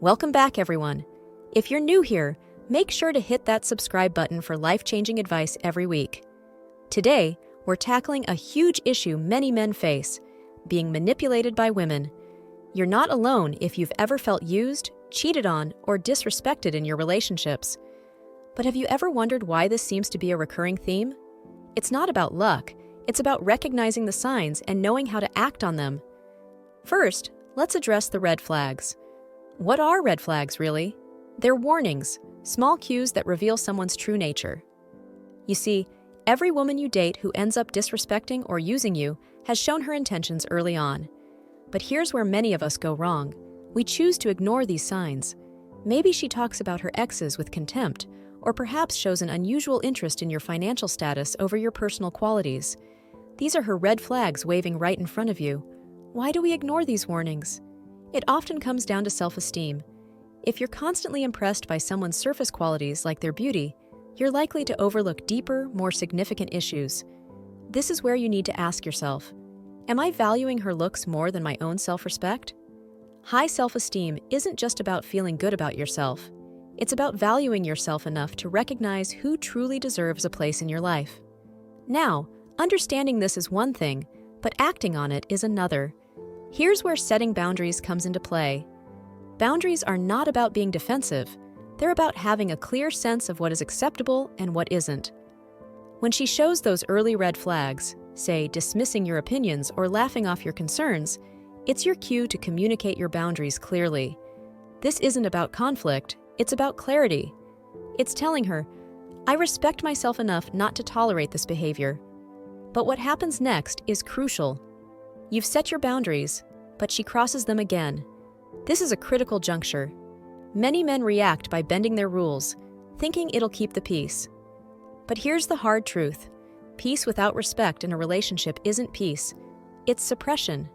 Welcome back, everyone. If you're new here, make sure to hit that subscribe button for life-changing advice every week. Today, we're tackling a huge issue many men face: being manipulated by women. You're not alone if you've ever felt used, cheated on, or disrespected in your relationships. But have you ever wondered why this seems to be a recurring theme? It's not about luck. It's about recognizing the signs and knowing how to act on them. First, let's address the red flags. What are red flags, really? They're warnings, small cues that reveal someone's true nature. You see, every woman you date who ends up disrespecting or using you has shown her intentions early on. But here's where many of us go wrong. We choose to ignore these signs. Maybe she talks about her exes with contempt, or perhaps shows an unusual interest in your financial status over your personal qualities. These are her red flags waving right in front of you. Why do we ignore these warnings? It often comes down to self-esteem. If you're constantly impressed by someone's surface qualities like their beauty, you're likely to overlook deeper, more significant issues. This is where you need to ask yourself, am I valuing her looks more than my own self-respect? High self-esteem isn't just about feeling good about yourself. It's about valuing yourself enough to recognize who truly deserves a place in your life. Now, understanding this is one thing, but acting on it is another. Here's where setting boundaries comes into play. Boundaries are not about being defensive. They're about having a clear sense of what is acceptable and what isn't. When she shows those early red flags, say dismissing your opinions or laughing off your concerns, it's your cue to communicate your boundaries clearly. This isn't about conflict, it's about clarity. It's telling her, I respect myself enough not to tolerate this behavior. But what happens next is crucial. You've set your boundaries, but she crosses them again. This is a critical juncture. Many men react by bending their rules, thinking it'll keep the peace. But here's the hard truth. Peace without respect in a relationship isn't peace. It's suppression.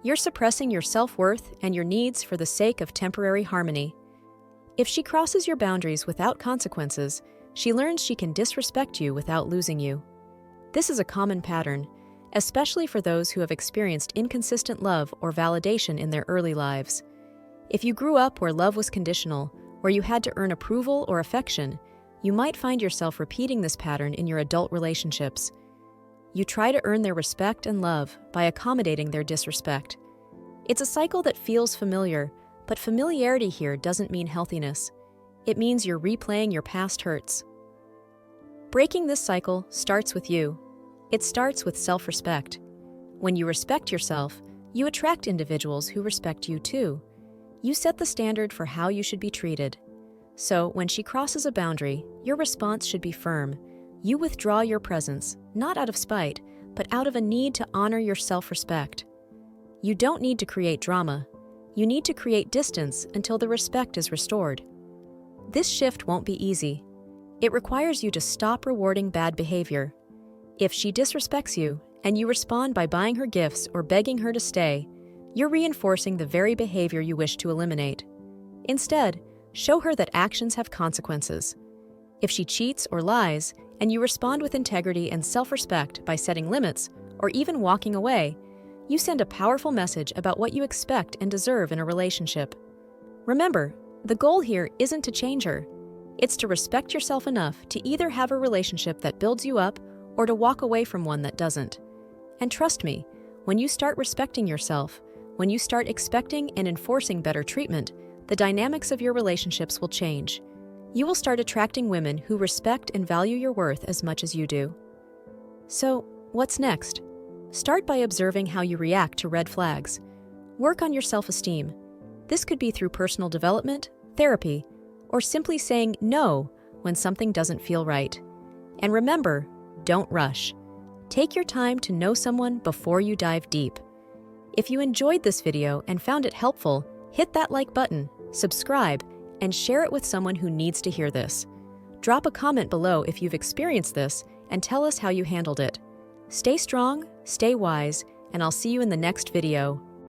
You're suppressing your self-worth and your needs for the sake of temporary harmony. If she crosses your boundaries without consequences, she learns she can disrespect you without losing you. This is a common pattern, especially for those who have experienced inconsistent love or validation in their early lives. If you grew up where love was conditional, where you had to earn approval or affection, you might find yourself repeating this pattern in your adult relationships. You try to earn their respect and love by accommodating their disrespect. It's a cycle that feels familiar, but familiarity here doesn't mean healthiness. It means you're replaying your past hurts. Breaking this cycle starts with you. It starts with self-respect. When you respect yourself, you attract individuals who respect you too. You set the standard for how you should be treated. So, when she crosses a boundary, your response should be firm. You withdraw your presence, not out of spite, but out of a need to honor your self-respect. You don't need to create drama. You need to create distance until the respect is restored. This shift won't be easy. It requires you to stop rewarding bad behavior. If she disrespects you, and you respond by buying her gifts or begging her to stay, you're reinforcing the very behavior you wish to eliminate. Instead, show her that actions have consequences. If she cheats or lies, and you respond with integrity and self-respect by setting limits, or even walking away, you send a powerful message about what you expect and deserve in a relationship. Remember, the goal here isn't to change her. It's to respect yourself enough to either have a relationship that builds you up or to walk away from one that doesn't. And trust me, when you start respecting yourself, when you start expecting and enforcing better treatment, the dynamics of your relationships will change. You will start attracting women who respect and value your worth as much as you do. So, what's next? Start by observing how you react to red flags. Work on your self-esteem. This could be through personal development, therapy, or simply saying no when something doesn't feel right. And remember, don't rush. Take your time to know someone before you dive deep. If you enjoyed this video and found it helpful, hit that like button, subscribe, and share it with someone who needs to hear this. Drop a comment below if you've experienced this and tell us how you handled it. Stay strong, stay wise, and I'll see you in the next video.